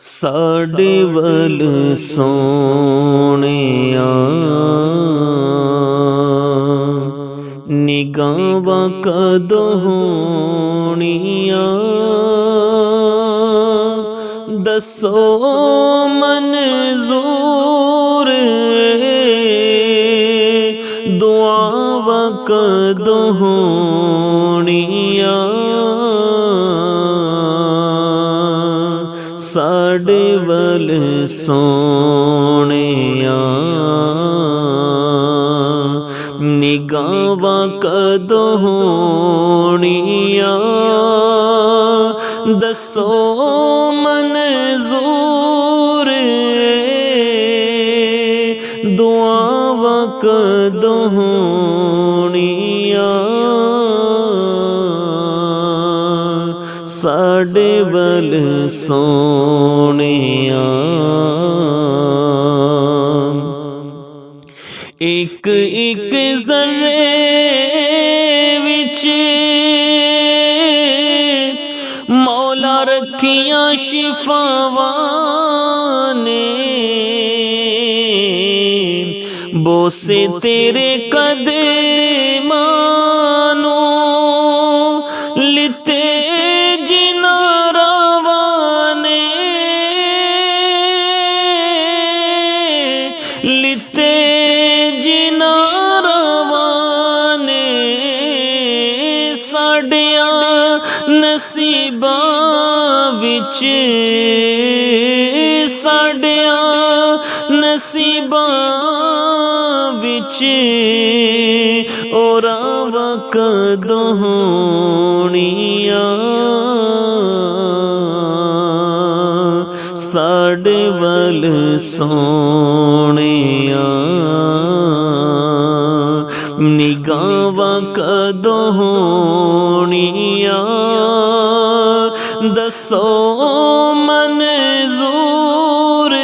साडे वल सोहणिया निगाहां कदों होणिया दसो मंजूर दुआवां कदों होणिया साडे वल सोहणिया निगाहां कदों होणिया दसो मंजूर दुआवां कदों होणिया साडे वल सोहणिया एक एक ज़र्रे विच मौला रखियां शिफावां ने बोसे तेरे कदमां नूं लिते लिते जिना रवाने साडियां नसीबां विच साडियां नसीबां विच ओ रावां कदों होणिया साडे वल सोहणिया निगाहां कदों होणिया दसो मंजूर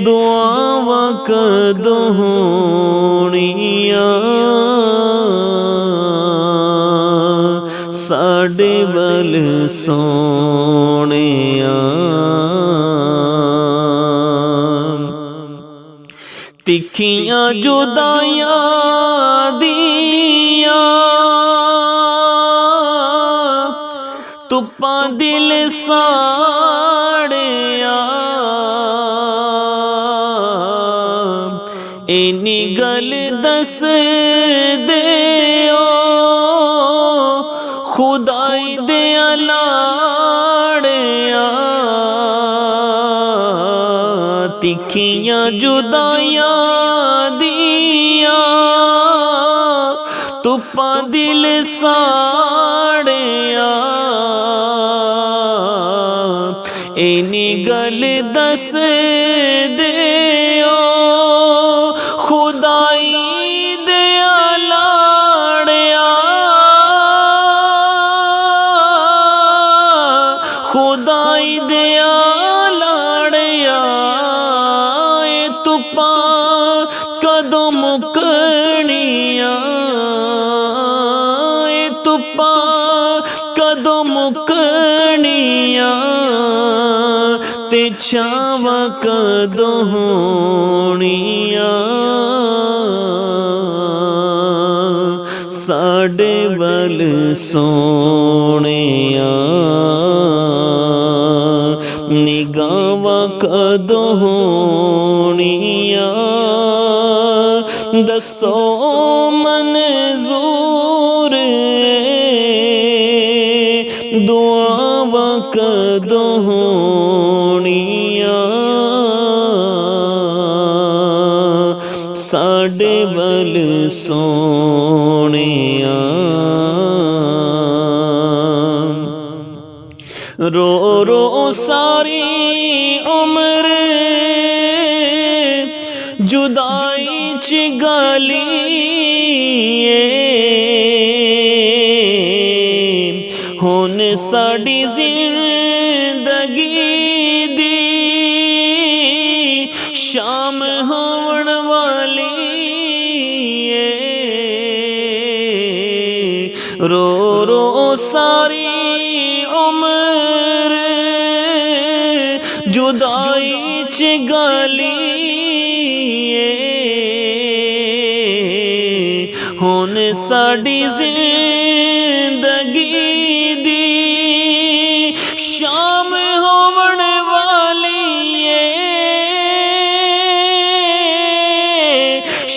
दुआवां कदों होणिया साडे वल सोहणिया तिखियां जुदाइयां दियां तुप्पां दिल साड़िया इन्नी गल दस दिओ खुदाई दे लाड़िया तिखियां जुदाइयां दियां तुप्पां दिल साड़िया इन्नी गल दस दिओ खुदाई दे लाड़िया खुदाई दे लाड़िया तुप्पां कदों मुकणिया तुप्पां कदों मुकणिया ते छावां कदों होणिया साडे वल सोहणिया निगाहां कदों होणिया दसो मंजूर दुआवां कदों होणिया साडे वल सोहणिया रो रो सारी उम्र जुदाई च गालिए हुण साडी जिंदगी दी शाम होवण वाली रो रो सारी उम्र जुदाई च गाली हुन साडी जिंदगी दी शाम होवण वाली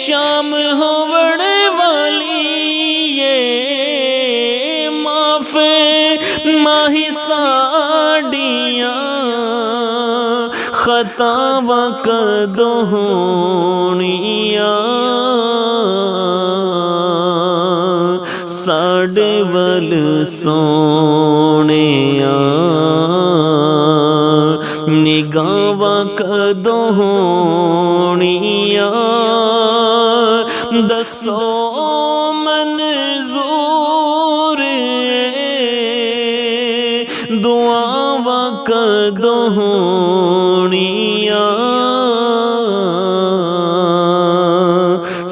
शाम होवण वाली माफ माही साडियां खतावां कदों होणियां साडे वल सोहणिया निगाहां कदों होणिया दसो मंजूर दुआवां कदों होणिया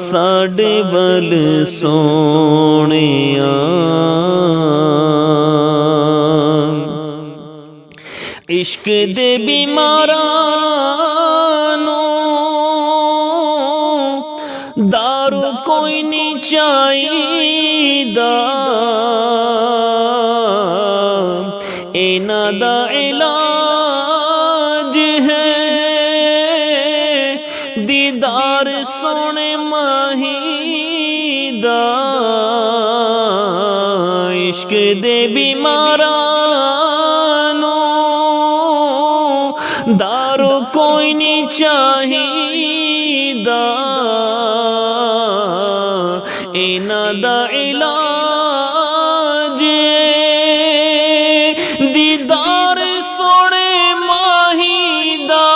साडे वल सोहणिया इश्क दे बीमारां नूं दारू कोई नहीं चाहिदा इन्हां दा इलाज है दीदार सोने माही दा इश्क दे बीमारां नूं दारू कोई नहीं चाहिदा इन्हां दा इलाज दीदार सोने माही दा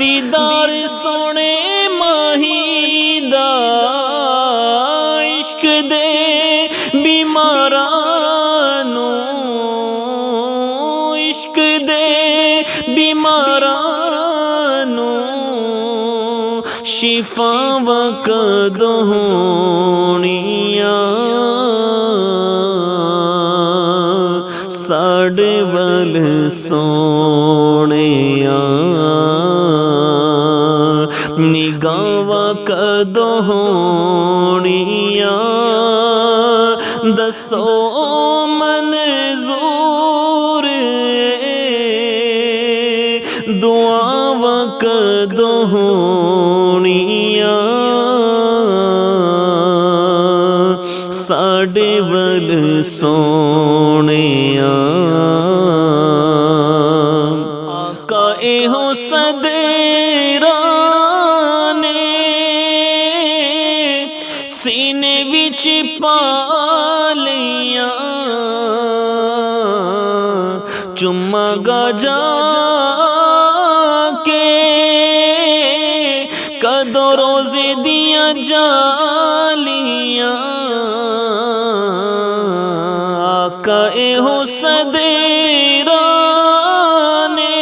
दीदार सोने माही दा इश्क दे बीमारां नूं इश्क दे बीमारां नूं शिफावां कदों होणियां साडे वल सोहणिया निगाहां कदों होणिया दसो मंजूर दुआवां कदों होणिया साडे वल सोहणिया आका एहो सदेरा ने सीने विच पा लिया चुम्मा गाजा के कदों रोजे दियां जालियां आका एहो सदेरा ने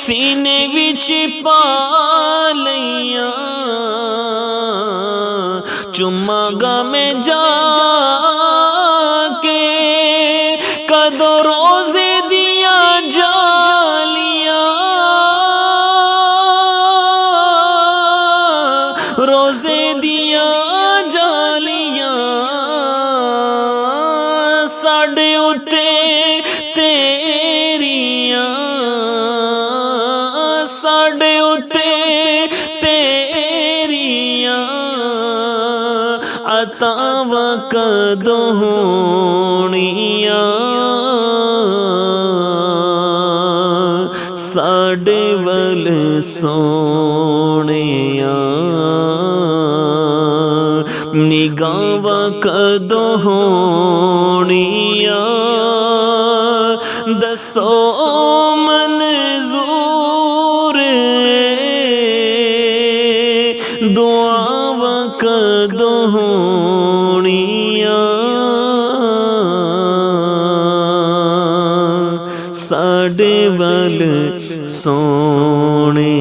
सीने विच पा लिया चुम्मा गा में जा के कदों रोजे दिया जालियां रोजे दिया जालियां साडे उत्ते तेरियां साडे उत्ते तेरियां अतावां कदों होणियां साडे वल सोहणिया निगाहां कदों होणिया दसो मंजूर दुआवां कदों होणिया साडे वल सोहणिया।